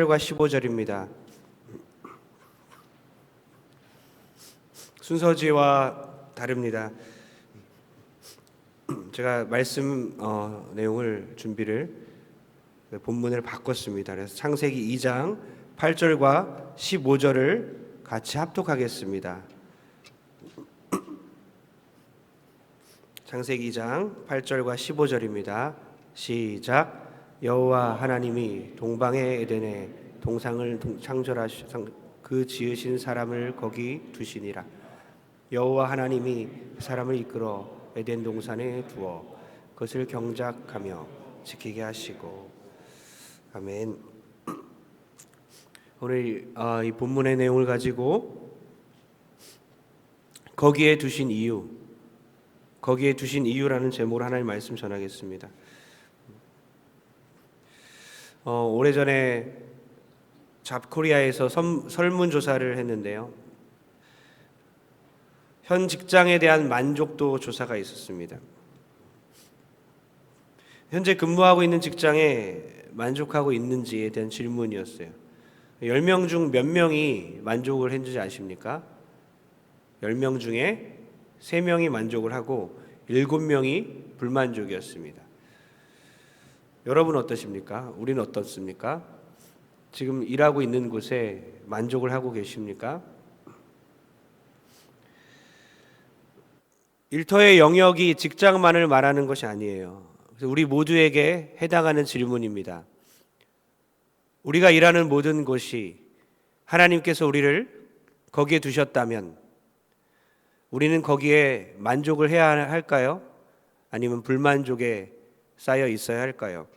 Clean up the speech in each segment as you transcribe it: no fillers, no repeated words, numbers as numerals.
15절입니다. 순서지와 다릅니다. 제가 말씀 내용을 준비를 본문을 바꿨습니다. 그래서 창세기 2장 8절과 15절을 같이 합독하겠습니다. 창세기 2장 8절과 15절입니다. 시작. 여호와 하나님이 동방의 에덴에 동상을 창조하시 그 지으신 사람을 거기 두시니라. 여호와 하나님이 사람을 이끌어 에덴 동산에 두어 그것을 경작하며 지키게 하시고. 아멘. 오늘 이 본문의 내용을 가지고 거기에 두신 이유라는 제목으로 하나님 말씀 전하겠습니다. 오래전에 잡코리아에서 설문조사를 했는데요. 현 직장에 대한 만족도 조사가 있었습니다. 현재 근무하고 있는 직장에 만족하고 있는지에 대한 질문이었어요. 10명 중 몇 명이 만족을 했는지 아십니까? 10명 중에 3명이 만족을 하고 7명이 불만족이었습니다. 여러분 어떠십니까? 우리는 어떻습니까? 지금 일하고 있는 곳에 만족을 하고 계십니까? 일터의 영역이 직장만을 말하는 것이 아니에요. 그래서 우리 모두에게 해당하는 질문입니다. 우리가 일하는 모든 곳이 하나님께서 우리를 거기에 두셨다면 우리는 거기에 만족을 해야 할까요? 아니면 불만족에 쌓여 있어야 할까요?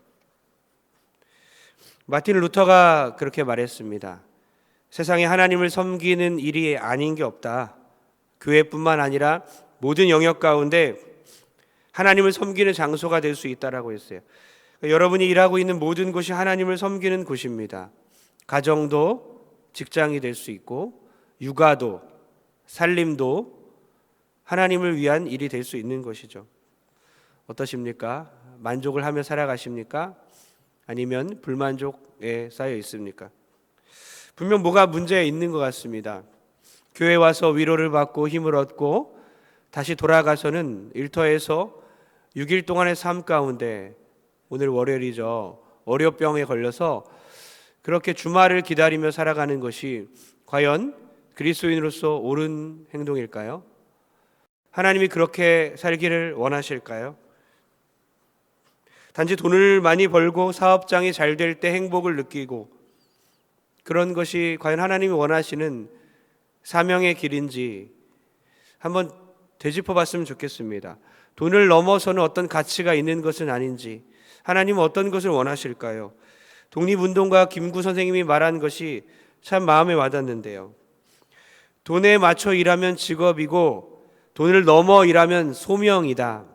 마틴 루터가 그렇게 말했습니다. 세상에 하나님을 섬기는 일이 아닌 게 없다. 교회뿐만 아니라 모든 영역 가운데 하나님을 섬기는 장소가 될 수 있다라고 했어요. 여러분이 일하고 있는 모든 곳이 하나님을 섬기는 곳입니다. 가정도 직장이 될 수 있고 육아도 살림도 하나님을 위한 일이 될 수 있는 것이죠. 어떠십니까? 만족을 하며 살아가십니까? 아니면 불만족에 쌓여 있습니까? 분명 뭐가 문제 있는 것 같습니다. 교회 와서 위로를 받고 힘을 얻고 다시 돌아가서는 일터에서 6일 동안의 삶 가운데 오늘 월요일이죠. 월요병에 걸려서 그렇게 주말을 기다리며 살아가는 것이 과연 그리스도인으로서 옳은 행동일까요? 하나님이 그렇게 살기를 원하실까요? 단지 돈을 많이 벌고 사업장이 잘 될 때 행복을 느끼고 그런 것이 과연 하나님이 원하시는 사명의 길인지 한번 되짚어 봤으면 좋겠습니다. 돈을 넘어서는 어떤 가치가 있는 것은 아닌지 하나님은 어떤 것을 원하실까요? 독립운동가 김구 선생님이 말한 것이 참 마음에 와닿는데요. 돈에 맞춰 일하면 직업이고 돈을 넘어 일하면 소명이다.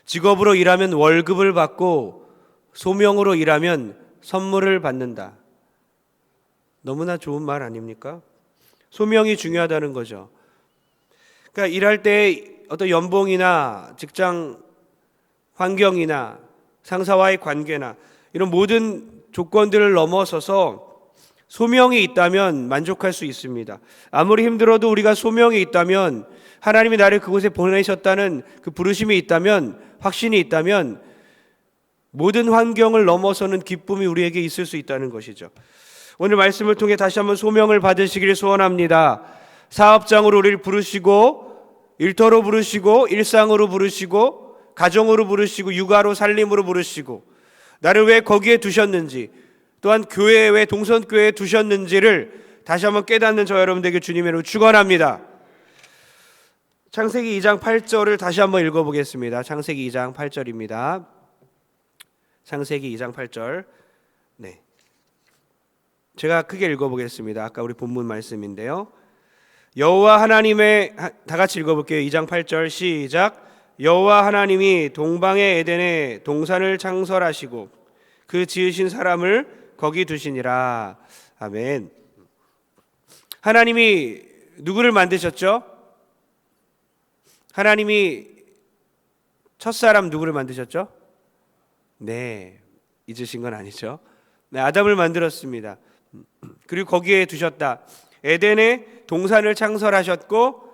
직업으로 일하면 월급을 받고 소명으로 일하면 선물을 받는다. 너무나 좋은 말 아닙니까? 소명이 중요하다는 거죠. 그러니까 일할 때 어떤 연봉이나 직장 환경이나 상사와의 관계나 이런 모든 조건들을 넘어서서 소명이 있다면 만족할 수 있습니다. 아무리 힘들어도 우리가 소명이 있다면 하나님이 나를 그곳에 보내셨다는 그 부르심이 있다면 확신이 있다면 모든 환경을 넘어서는 기쁨이 우리에게 있을 수 있다는 것이죠. 오늘 말씀을 통해 다시 한번 소명을 받으시기를 소원합니다. 사업장으로 우리를 부르시고 일터로 부르시고 일상으로 부르시고 가정으로 부르시고 육아로 살림으로 부르시고 나를 왜 거기에 두셨는지 또한 교회에 왜 동선교회에 두셨는지를 다시 한번 깨닫는 저 여러분들에게 주님의 이름으로 축원합니다. 창세기 2장 8절을 다시 한번 읽어보겠습니다. 창세기 2장 8절입니다. 창세기 2장 8절. 네, 제가 크게 읽어보겠습니다. 아까 우리 본문 말씀인데요. 여호와 하나님의 다 같이 읽어볼게요. 2장 8절 시작. 여호와 하나님이 동방의 에덴에 동산을 창설하시고 그 지으신 사람을 거기 두시니라. 아멘. 하나님이 누구를 만드셨죠? 하나님이 첫사람 누구를 만드셨죠? 네, 잊으신 건 아니죠. 네, 아담을 만들었습니다. 그리고 거기에 두셨다. 에덴에 동산을 창설하셨고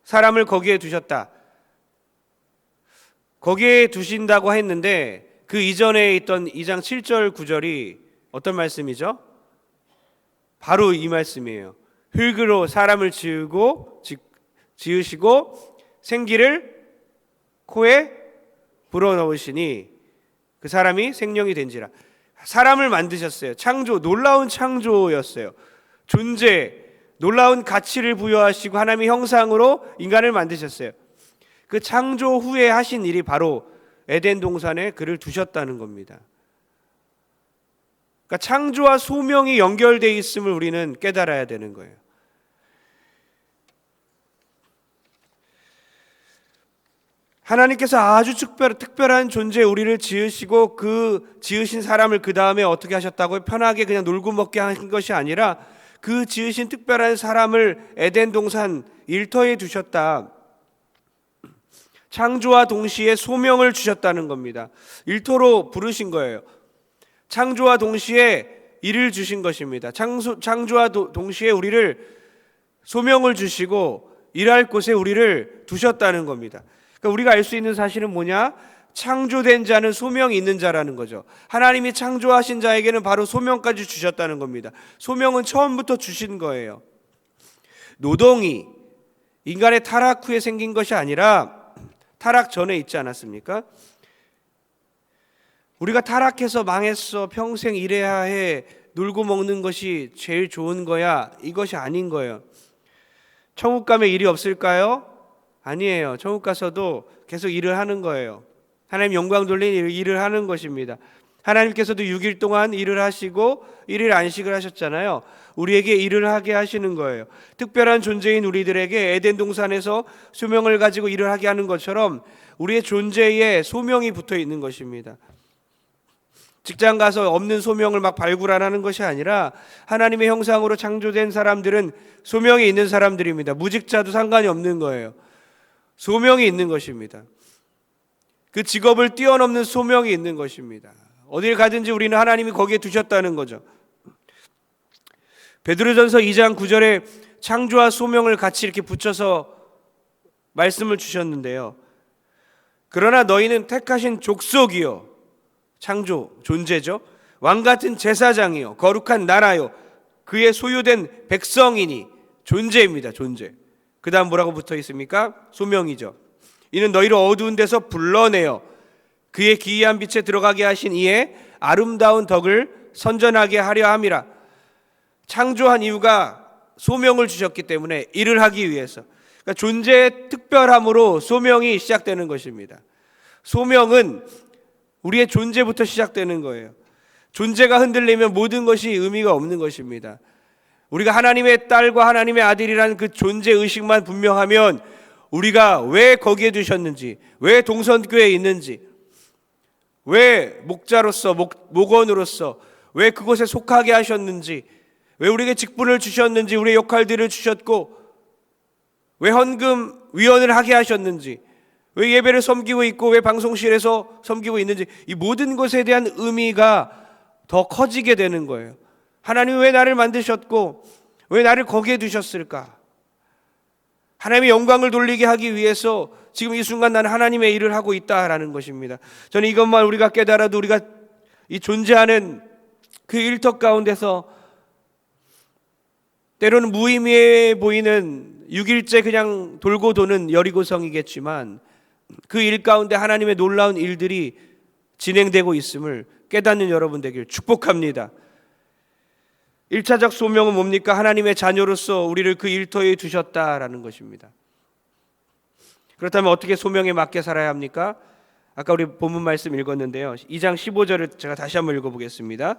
사람을 거기에 두셨다. 거기에 두신다고 했는데 그 이전에 있던 2장 7절 9절이 어떤 말씀이죠? 바로 이 말씀이에요. 흙으로 사람을 지으시고 생기를 코에 불어넣으시니 그 사람이 생명이 된지라. 사람을 만드셨어요. 창조, 놀라운 창조였어요. 존재, 놀라운 가치를 부여하시고 하나님의 형상으로 인간을 만드셨어요. 그 창조 후에 하신 일이 바로 에덴 동산에 그를 두셨다는 겁니다. 그러니까 창조와 소명이 연결되어 있음을 우리는 깨달아야 되는 거예요. 하나님께서 아주 특별한 존재 우리를 지으시고 그 지으신 사람을 그 다음에 어떻게 하셨다고요? 편하게 그냥 놀고 먹게 한 것이 아니라 그 지으신 특별한 사람을 에덴 동산 일터에 두셨다. 창조와 동시에 소명을 주셨다는 겁니다. 일터로 부르신 거예요. 창조와 동시에 일을 주신 것입니다. 창조와 동시에 우리를 소명을 주시고 일할 곳에 우리를 두셨다는 겁니다. 그러니까 우리가 알 수 있는 사실은 뭐냐? 창조된 자는 소명이 있는 자라는 거죠. 하나님이 창조하신 자에게는 바로 소명까지 주셨다는 겁니다. 소명은 처음부터 주신 거예요. 노동이 인간의 타락 후에 생긴 것이 아니라 타락 전에 있지 않았습니까? 우리가 타락해서 망했어, 평생 일해야 해, 놀고 먹는 것이 제일 좋은 거야, 이것이 아닌 거예요. 천국 가면 일이 없을까요? 아니에요. 천국 가서도 계속 일을 하는 거예요. 하나님 영광 돌린 일을 하는 것입니다. 하나님께서도 6일 동안 일을 하시고 1일 안식을 하셨잖아요. 우리에게 일을 하게 하시는 거예요. 특별한 존재인 우리들에게 에덴 동산에서 소명을 가지고 일을 하게 하는 것처럼 우리의 존재에 소명이 붙어 있는 것입니다. 직장 가서 없는 소명을 막 발굴하는 것이 아니라 하나님의 형상으로 창조된 사람들은 소명이 있는 사람들입니다. 무직자도 상관이 없는 거예요. 소명이 있는 것입니다. 그 직업을 뛰어넘는 소명이 있는 것입니다. 어딜 가든지 우리는 하나님이 거기에 두셨다는 거죠. 베드로전서 2장 9절에 창조와 소명을 같이 이렇게 붙여서 말씀을 주셨는데요. 그러나 너희는 택하신 족속이요, 창조, 존재죠. 왕같은 제사장이요, 거룩한 나라요, 그의 소유된 백성이니, 존재입니다. 존재. 그 다음 뭐라고 붙어 있습니까? 소명이죠. 이는 너희를 어두운 데서 불러내어 그의 기이한 빛에 들어가게 하신 이의 아름다운 덕을 선전하게 하려 함이라. 창조한 이유가 소명을 주셨기 때문에 일을 하기 위해서. 그러니까 존재의 특별함으로 소명이 시작되는 것입니다. 소명은 우리의 존재부터 시작되는 거예요. 존재가 흔들리면 모든 것이 의미가 없는 것입니다. 우리가 하나님의 딸과 하나님의 아들이라는 그 존재 의식만 분명하면 우리가 왜 거기에 두셨는지, 왜 동선교회에 있는지, 왜 목자로서, 목원으로서 왜 그곳에 속하게 하셨는지, 왜 우리에게 직분을 주셨는지, 우리의 역할들을 주셨고, 왜 헌금 위원을 하게 하셨는지, 왜 예배를 섬기고 있고, 왜 방송실에서 섬기고 있는지, 이 모든 것에 대한 의미가 더 커지게 되는 거예요. 하나님이 왜 나를 만드셨고 왜 나를 거기에 두셨을까? 하나님의 영광을 돌리게 하기 위해서 지금 이 순간 나는 하나님의 일을 하고 있다라는 것입니다. 저는 이것만 우리가 깨달아도 우리가 이 존재하는 그 일터 가운데서 때로는 무의미해 보이는 6일째 그냥 돌고 도는 여리고성이겠지만 그 일 가운데 하나님의 놀라운 일들이 진행되고 있음을 깨닫는 여러분 되길 축복합니다. 1차적 소명은 뭡니까? 하나님의 자녀로서 우리를 그 일터에 두셨다라는 것입니다. 그렇다면 어떻게 소명에 맞게 살아야 합니까? 아까 우리 본문 말씀 읽었는데요. 2장 15절을 제가 다시 한번 읽어보겠습니다.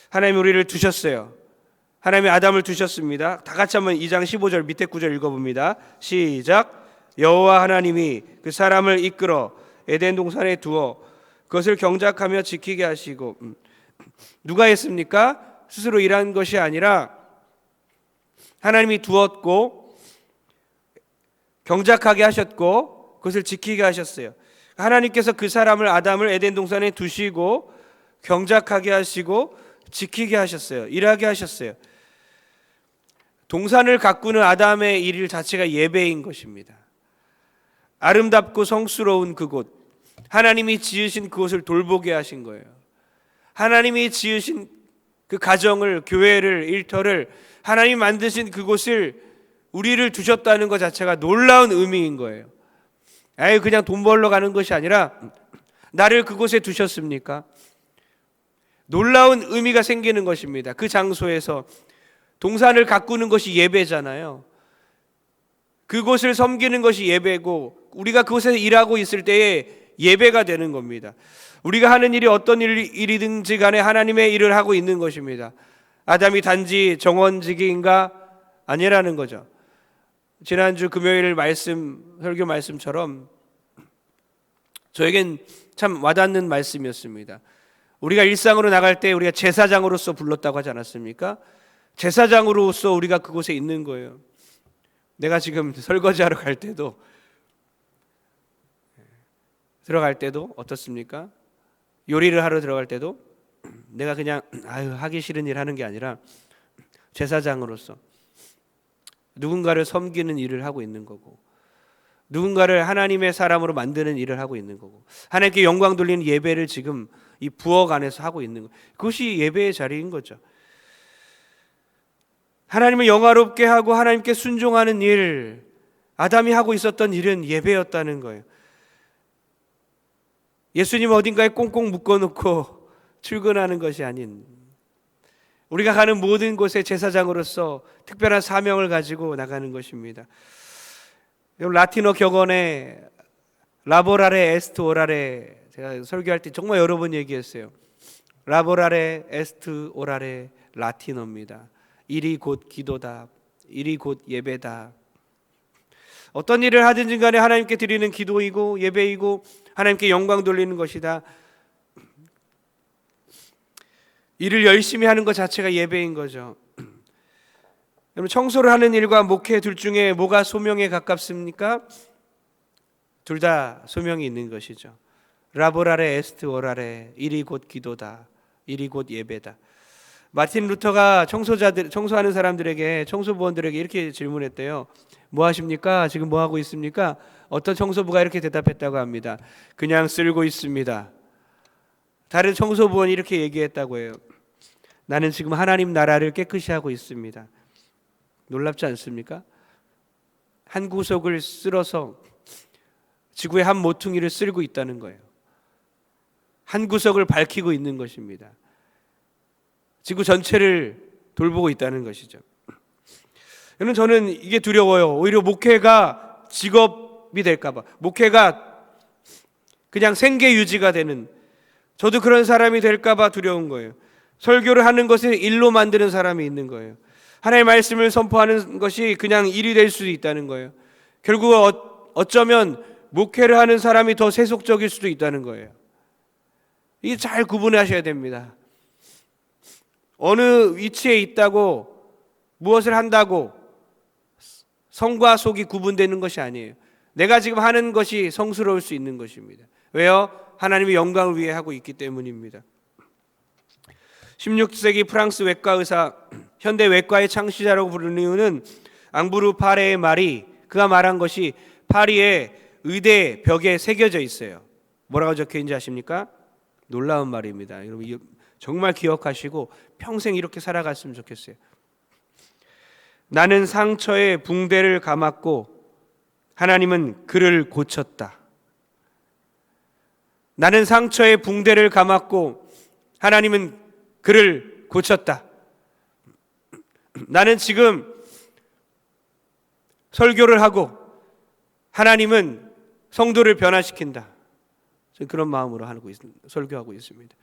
하나님이 우리를 두셨어요. 하나님이 아담을 두셨습니다. 다 같이 한번 2장 15절 밑에 구절 읽어봅니다. 시작. 여호와 하나님이 그 사람을 이끌어 에덴 동산에 두어 그것을 경작하며 지키게 하시고, 누가 했습니까? 스스로 일한 것이 아니라 하나님이 두었고 경작하게 하셨고 그것을 지키게 하셨어요. 하나님께서 그 사람을, 아담을 에덴 동산에 두시고 경작하게 하시고 지키게 하셨어요. 일하게 하셨어요. 동산을 가꾸는 아담의 일 자체가 예배인 것입니다. 아름답고 성스러운 그곳, 하나님이 지으신 그곳을 돌보게 하신 거예요. 하나님이 지으신 그 가정을, 교회를, 일터를, 하나님 만드신 그곳을 우리를 두셨다는 것 자체가 놀라운 의미인 거예요. 아예 그냥 돈 벌러 가는 것이 아니라 나를 그곳에 두셨습니까? 놀라운 의미가 생기는 것입니다. 그 장소에서 동산을 가꾸는 것이 예배잖아요. 그곳을 섬기는 것이 예배고 우리가 그곳에서 일하고 있을 때에 예배가 되는 겁니다. 우리가 하는 일이 어떤 일이든지 간에 하나님의 일을 하고 있는 것입니다. 아담이 단지 정원지기인가? 아니라는 거죠. 지난주 금요일 설교 말씀처럼 저에겐 참 와닿는 말씀이었습니다. 우리가 일상으로 나갈 때 우리가 제사장으로서 불렀다고 하지 않았습니까? 제사장으로서 우리가 그곳에 있는 거예요. 내가 지금 설거지하러 갈 때도 들어갈 때도 어떻습니까? 요리를 하러 들어갈 때도 내가 그냥 하기 싫은 일 하는 게 아니라 제사장으로서 누군가를 섬기는 일을 하고 있는 거고 누군가를 하나님의 사람으로 만드는 일을 하고 있는 거고 하나님께 영광 돌리는 예배를 지금 이 부엌 안에서 하고 있는 거예요. 그것이 예배의 자리인 거죠. 하나님을 영화롭게 하고 하나님께 순종하는 일, 아담이 하고 있었던 일은 예배였다는 거예요. 예수님 어딘가에 꽁꽁 묶어놓고 출근하는 것이 아닌 우리가 가는 모든 곳에 제사장으로서 특별한 사명을 가지고 나가는 것입니다. 라틴어 격언에 라보라레 에스트 오라레, 제가 설교할 때 정말 여러 번 얘기했어요. 라보라레 에스트 오라레 라틴어입니다. 일이 곧 기도다. 일이 곧 예배다. 어떤 일을 하든지 간에 하나님께 드리는 기도이고 예배이고 하나님께 영광 돌리는 것이다. 일을 열심히 하는 것 자체가 예배인 거죠. 여러분, 청소를 하는 일과 목회 둘 중에 뭐가 소명에 가깝습니까? 둘 다 소명이 있는 것이죠. 라보라레 에스트 오라레, 일이 곧 기도다. 일이 곧 예배다. 마틴 루터가 청소하는 사람들에게, 청소부원들에게 이렇게 질문했대요. 뭐 하십니까? 지금 뭐 하고 있습니까? 어떤 청소부가 이렇게 대답했다고 합니다. 그냥 쓸고 있습니다. 다른 청소부원이 이렇게 얘기했다고 해요. 나는 지금 하나님 나라를 깨끗이 하고 있습니다. 놀랍지 않습니까? 한 구석을 쓸어서 지구의 한 모퉁이를 쓸고 있다는 거예요. 한 구석을 밝히고 있는 것입니다. 지구 전체를 돌보고 있다는 것이죠. 여러분, 저는 이게 두려워요. 오히려 목회가 직업이 될까 봐, 목회가 그냥 생계 유지가 되는, 저도 그런 사람이 될까 봐 두려운 거예요. 설교를 하는 것을 일로 만드는 사람이 있는 거예요. 하나님의 말씀을 선포하는 것이 그냥 일이 될 수도 있다는 거예요. 결국 어쩌면 목회를 하는 사람이 더 세속적일 수도 있다는 거예요. 이게 잘 구분하셔야 됩니다. 어느 위치에 있다고 무엇을 한다고 성과 속이 구분되는 것이 아니에요. 내가 지금 하는 것이 성스러울 수 있는 것입니다. 왜요? 하나님의 영광을 위해 하고 있기 때문입니다. 16세기 프랑스 외과 의사, 현대 외과의 창시자라고 부르는 이유는 앙브루 파레의 말이, 그가 말한 것이 파리의 의대 벽에 새겨져 있어요. 뭐라고 적혀 있는지 아십니까? 놀라운 말입니다. 여러분 정말 기억하시고 평생 이렇게 살아갔으면 좋겠어요. 나는 상처에 붕대를 감았고 하나님은 그를 고쳤다. 나는 상처에 붕대를 감았고 하나님은 그를 고쳤다. 나는 지금 설교를 하고 하나님은 성도를 변화시킨다. 저는 그런 마음으로 설교하고 있습니다.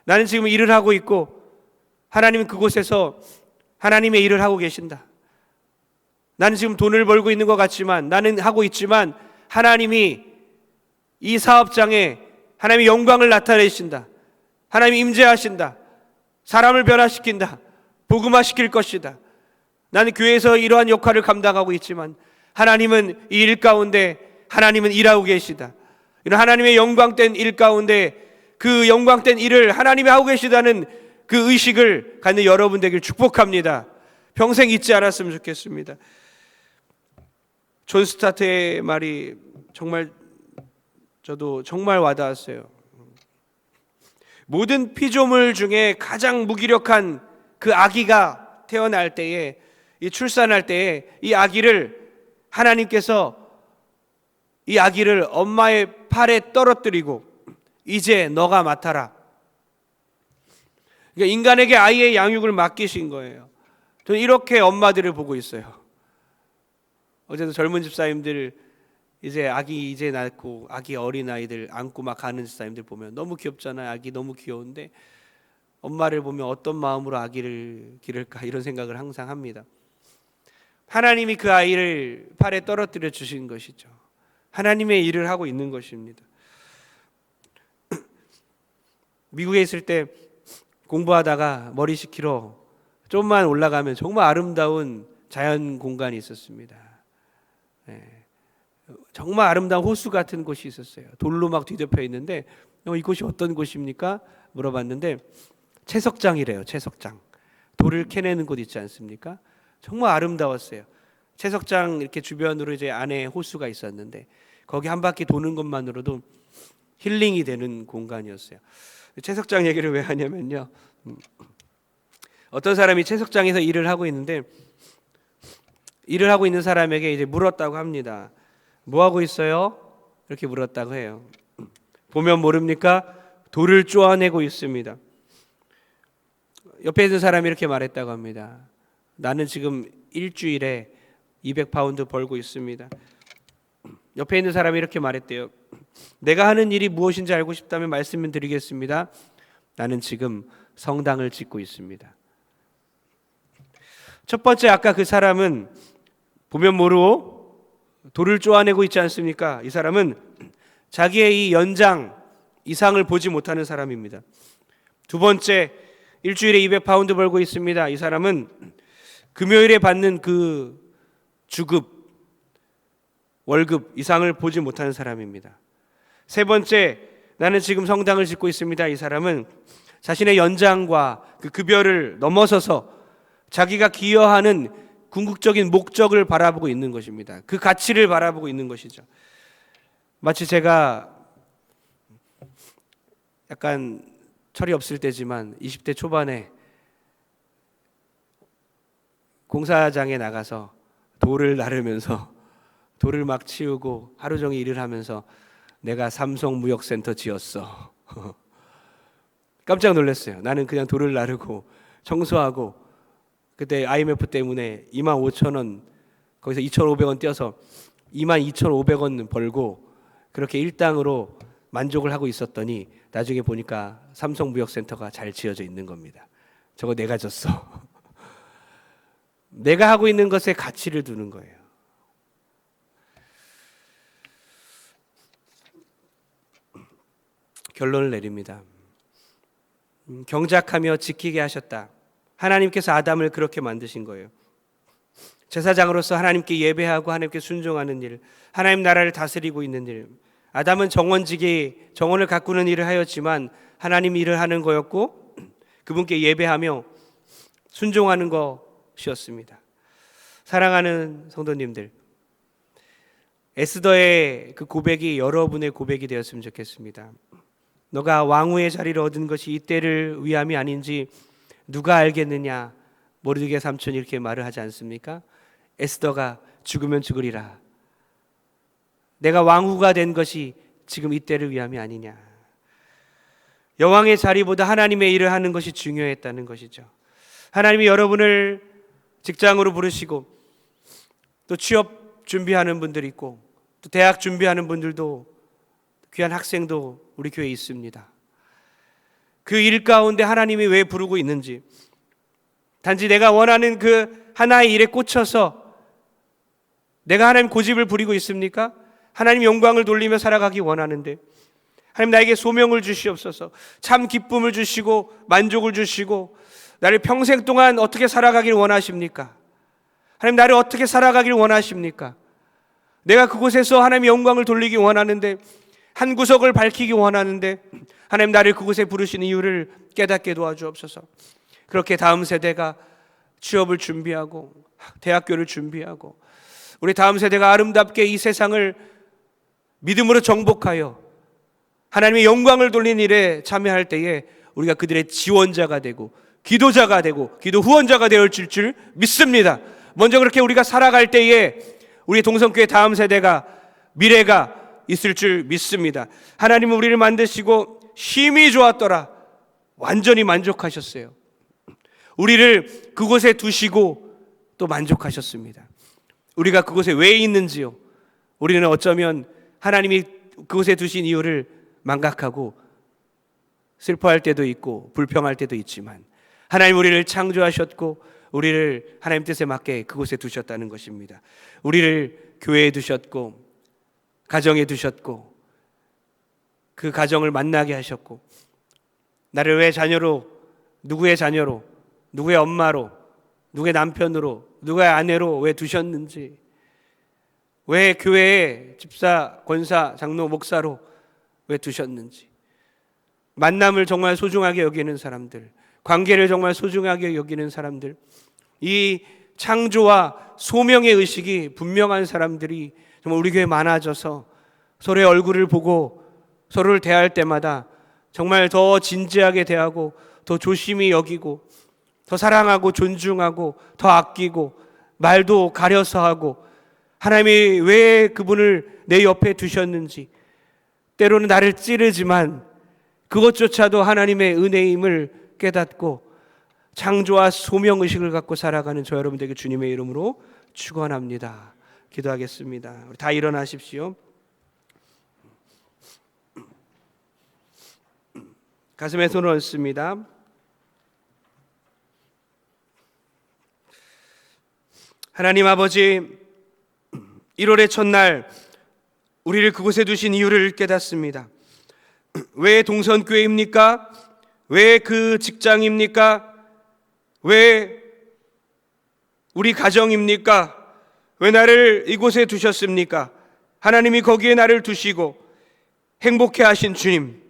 나는 지금 일을 하고 있고 하나님은 그곳에서 하나님의 일을 하고 계신다. 나는 지금 돈을 벌고 있는 것 같지만, 나는 하고 있지만 하나님이 이 사업장에 하나님의 영광을 나타내신다. 하나님이 임재하신다. 사람을 변화시킨다. 복음화시킬 것이다. 나는 교회에서 이러한 역할을 감당하고 있지만 하나님은 이 일 가운데 하나님은 일하고 계시다. 이런 하나님의 영광된 일 가운데 그 영광된 일을 하나님이 하고 계시다는 그 의식을 갖는 여러분 되길 축복합니다. 평생 잊지 않았으면 좋겠습니다. 존 스타트의 말이 정말 저도 정말 와닿았어요. 모든 피조물 중에 가장 무기력한 그 아기가 태어날 때에, 이 출산할 때에 이 아기를 하나님께서 이 아기를 엄마의 팔에 떨어뜨리고 이제 너가 맡아라. 그러니까 인간에게 아이의 양육을 맡기신 거예요. 저는 이렇게 엄마들을 보고 있어요. 어제도 젊은 집사님들 이제 아기 이제 낳고 아기 어린 아이들 안고 막 가는 집사님들 보면 너무 귀엽잖아요. 아기 너무 귀여운데 엄마를 보면 어떤 마음으로 아기를 기를까 이런 생각을 항상 합니다. 하나님이 그 아이를 팔에 떨어뜨려 주신 것이죠. 하나님의 일을 하고 있는 것입니다. 미국에 있을 때 공부하다가 머리 식히러 좀만 올라가면 정말 아름다운 자연 공간이 있었습니다. 정말 아름다운 호수 같은 곳이 있었어요. 돌로 막 뒤덮여 있는데 이곳이 어떤 곳입니까? 물어봤는데 채석장이래요. 채석장. 돌을 캐내는 곳 있지 않습니까? 정말 아름다웠어요. 채석장 이렇게 주변으로 이제 안에 호수가 있었는데 거기 한 바퀴 도는 것만으로도 힐링이 되는 공간이었어요. 채석장 얘기를 왜 하냐면요. 어떤 사람이 채석장에서 일을 하고 있는데 일을 하고 있는 사람에게 이제 물었다고 합니다. 뭐 하고 있어요? 이렇게 물었다고 해요. 보면 모릅니까? 돌을 쪼아내고 있습니다. 옆에 있는 사람이 이렇게 말했다고 합니다. 나는 지금 일주일에 200파운드 벌고 있습니다. 옆에 있는 사람이 이렇게 말했대요. 내가 하는 일이 무엇인지 알고 싶다면 말씀을 드리겠습니다. 나는 지금 성당을 짓고 있습니다. 첫 번째, 아까 그 사람은 보면 모르고 돌을 쪼아내고 있지 않습니까? 이 사람은 자기의 이 연장 이상을 보지 못하는 사람입니다. 두 번째, 일주일에 200파운드 벌고 있습니다. 이 사람은 금요일에 받는 그 주급, 월급 이상을 보지 못하는 사람입니다. 세 번째, 나는 지금 성당을 짓고 있습니다. 이 사람은 자신의 연장과 그 급여를 넘어서서 자기가 기여하는 궁극적인 목적을 바라보고 있는 것입니다. 그 가치를 바라보고 있는 것이죠. 마치 제가 약간 철이 없을 때지만 20대 초반에 공사장에 나가서 돌을 나르면서 돌을 막 치우고 하루 종일 일을 하면서 내가 삼성무역센터 지었어. 깜짝 놀랐어요. 나는 그냥 돌을 나르고 청소하고 그때 IMF 때문에 25,000원 거기서 2,500원 떼어서 22,500원 벌고 그렇게 일당으로 만족을 하고 있었더니 나중에 보니까 삼성무역센터가 잘 지어져 있는 겁니다. 저거 내가 졌어. 내가 하고 있는 것에 가치를 두는 거예요. 결론을 내립니다. 경작하며 지키게 하셨다. 하나님께서 아담을 그렇게 만드신 거예요. 제사장으로서 하나님께 예배하고 하나님께 순종하는 일, 하나님 나라를 다스리고 있는 일. 아담은 정원지기, 정원을 가꾸는 일을 하였지만 하나님 일을 하는 거였고 그분께 예배하며 순종하는 것이었습니다. 사랑하는 성도님들, 에스더의 그 고백이 여러분의 고백이 되었으면 좋겠습니다. 너가 왕후의 자리를 얻은 것이 이때를 위함이 아닌지 누가 알겠느냐. 모르드게 삼촌이 이렇게 말을 하지 않습니까? 에스더가 죽으면 죽으리라. 내가 왕후가 된 것이 지금 이때를 위함이 아니냐. 여왕의 자리보다 하나님의 일을 하는 것이 중요했다는 것이죠. 하나님이 여러분을 직장으로 부르시고 또 취업 준비하는 분들이 있고 또 대학 준비하는 분들도 귀한 학생도 우리 교회에 있습니다. 그 일 가운데 하나님이 왜 부르고 있는지, 단지 내가 원하는 그 하나의 일에 꽂혀서 내가 하나님 고집을 부리고 있습니까? 하나님 영광을 돌리며 살아가기 원하는데 하나님 나에게 소명을 주시옵소서. 참 기쁨을 주시고 만족을 주시고 나를 평생 동안 어떻게 살아가길 원하십니까? 하나님 나를 어떻게 살아가길 원하십니까? 내가 그곳에서 하나님의 영광을 돌리기 원하는데 한 구석을 밝히기 원하는데 하나님 나를 그곳에 부르신 이유를 깨닫게 도와주옵소서. 그렇게 다음 세대가 취업을 준비하고 대학교를 준비하고 우리 다음 세대가 아름답게 이 세상을 믿음으로 정복하여 하나님의 영광을 돌린 일에 참여할 때에 우리가 그들의 지원자가 되고 기도자가 되고 기도 후원자가 되어 줄 믿습니다. 먼저 그렇게 우리가 살아갈 때에 우리 동성교회 다음 세대가 미래가 있을 줄 믿습니다. 하나님은 우리를 만드시고 힘이 좋았더라 완전히 만족하셨어요. 우리를 그곳에 두시고 또 만족하셨습니다. 우리가 그곳에 왜 있는지요? 우리는 어쩌면 하나님이 그곳에 두신 이유를 망각하고 슬퍼할 때도 있고 불평할 때도 있지만 하나님 우리를 창조하셨고 우리를 하나님 뜻에 맞게 그곳에 두셨다는 것입니다. 우리를 교회에 두셨고 가정에 두셨고 그 가정을 만나게 하셨고 나를 왜 자녀로 누구의 자녀로 누구의 엄마로 누구의 남편으로 누구의 아내로 왜 두셨는지 왜 교회에 집사, 권사, 장로, 목사로 왜 두셨는지 만남을 정말 소중하게 여기는 사람들 관계를 정말 소중하게 여기는 사람들 이 창조와 소명의 의식이 분명한 사람들이 정말 우리 교회에 많아져서 서로의 얼굴을 보고 서로를 대할 때마다 정말 더 진지하게 대하고 더 조심히 여기고 더 사랑하고 존중하고 더 아끼고 말도 가려서 하고 하나님이 왜 그분을 내 옆에 두셨는지 때로는 나를 찌르지만 그것조차도 하나님의 은혜임을 깨닫고 창조와 소명의식을 갖고 살아가는 저 여러분들에게 주님의 이름으로 축원합니다. 기도하겠습니다. 우리 다 일어나십시오. 가슴에 손을 얹습니다. 하나님 아버지 1월의 첫날 우리를 그곳에 두신 이유를 깨닫습니다. 왜 동선교회입니까? 왜 그 직장입니까? 왜 우리 가정입니까? 왜 나를 이곳에 두셨습니까? 하나님이 거기에 나를 두시고 행복해 하신 주님,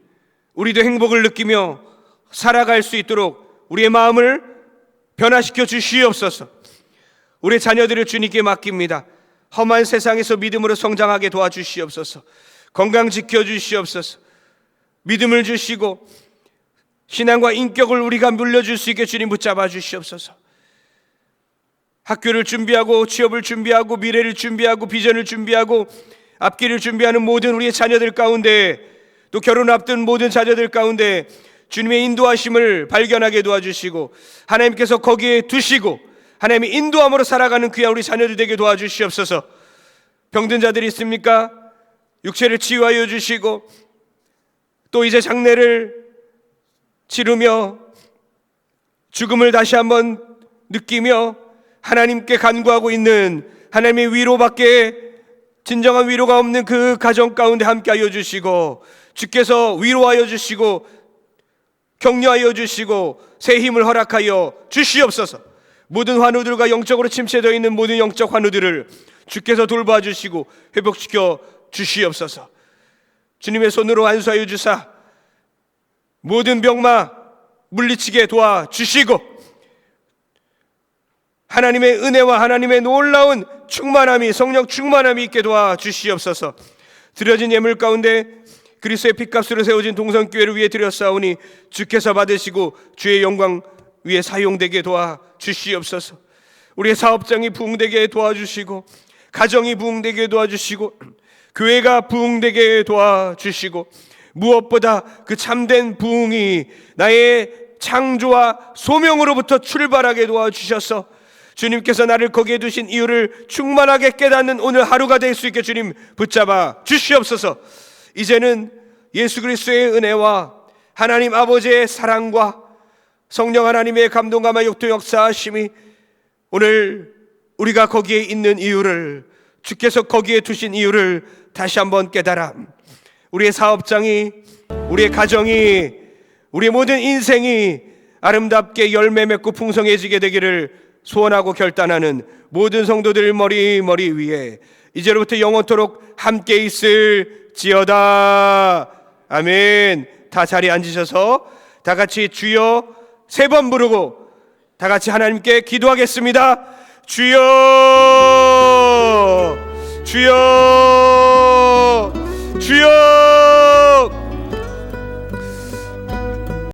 우리도 행복을 느끼며 살아갈 수 있도록 우리의 마음을 변화시켜 주시옵소서. 우리 자녀들을 주님께 맡깁니다. 험한 세상에서 믿음으로 성장하게 도와주시옵소서. 건강 지켜주시옵소서. 믿음을 주시고 신앙과 인격을 우리가 물려줄 수 있게 주님 붙잡아 주시옵소서. 학교를 준비하고 취업을 준비하고 미래를 준비하고 비전을 준비하고 앞길을 준비하는 모든 우리의 자녀들 가운데 또 결혼 앞둔 모든 자녀들 가운데 주님의 인도하심을 발견하게 도와주시고 하나님께서 거기에 두시고 하나님의 인도함으로 살아가는 귀한 우리 자녀들 되게 도와주시옵소서. 병든 자들이 있습니까? 육체를 치유하여 주시고 또 이제 장례를 치르며 죽음을 다시 한번 느끼며 하나님께 간구하고 있는 하나님의 위로밖에 진정한 위로가 없는 그 가정 가운데 함께하여 주시고 주께서 위로하여 주시고 격려하여 주시고 새 힘을 허락하여 주시옵소서. 모든 환우들과 영적으로 침체되어 있는 모든 영적 환우들을 주께서 돌봐 주시고 회복시켜 주시옵소서. 주님의 손으로 안수하여 주사 모든 병마 물리치게 도와주시고 하나님의 은혜와 하나님의 놀라운 충만함이 성령 충만함이 있게 도와주시옵소서. 드려진 예물 가운데 그리스도의 핏값으로 세워진 동성교회를 위해 드렸사오니 주께서 받으시고 주의 영광 위에 사용되게 도와주시옵소서. 우리의 사업장이 부흥되게 도와주시고 가정이 부흥되게 도와주시고 교회가 부흥되게 도와주시고 무엇보다 그 참된 부흥이 나의 창조와 소명으로부터 출발하게 도와주셔서 주님께서 나를 거기에 두신 이유를 충만하게 깨닫는 오늘 하루가 될 수 있게 주님 붙잡아 주시옵소서. 이제는 예수 그리스도의 은혜와 하나님 아버지의 사랑과 성령 하나님의 감동감화 역도 역사하심이 오늘 우리가 거기에 있는 이유를 주께서 거기에 두신 이유를 다시 한번 깨달아 우리의 사업장이 우리의 가정이 우리의 모든 인생이 아름답게 열매 맺고 풍성해지게 되기를 소원하고 결단하는 모든 성도들 머리 위에 이제로부터 영원토록 함께 있을 지어다. 아멘. 다 자리에 앉으셔서 다 같이 주여 3번 부르고 다 같이 하나님께 기도하겠습니다. 주여, 주여, 주여.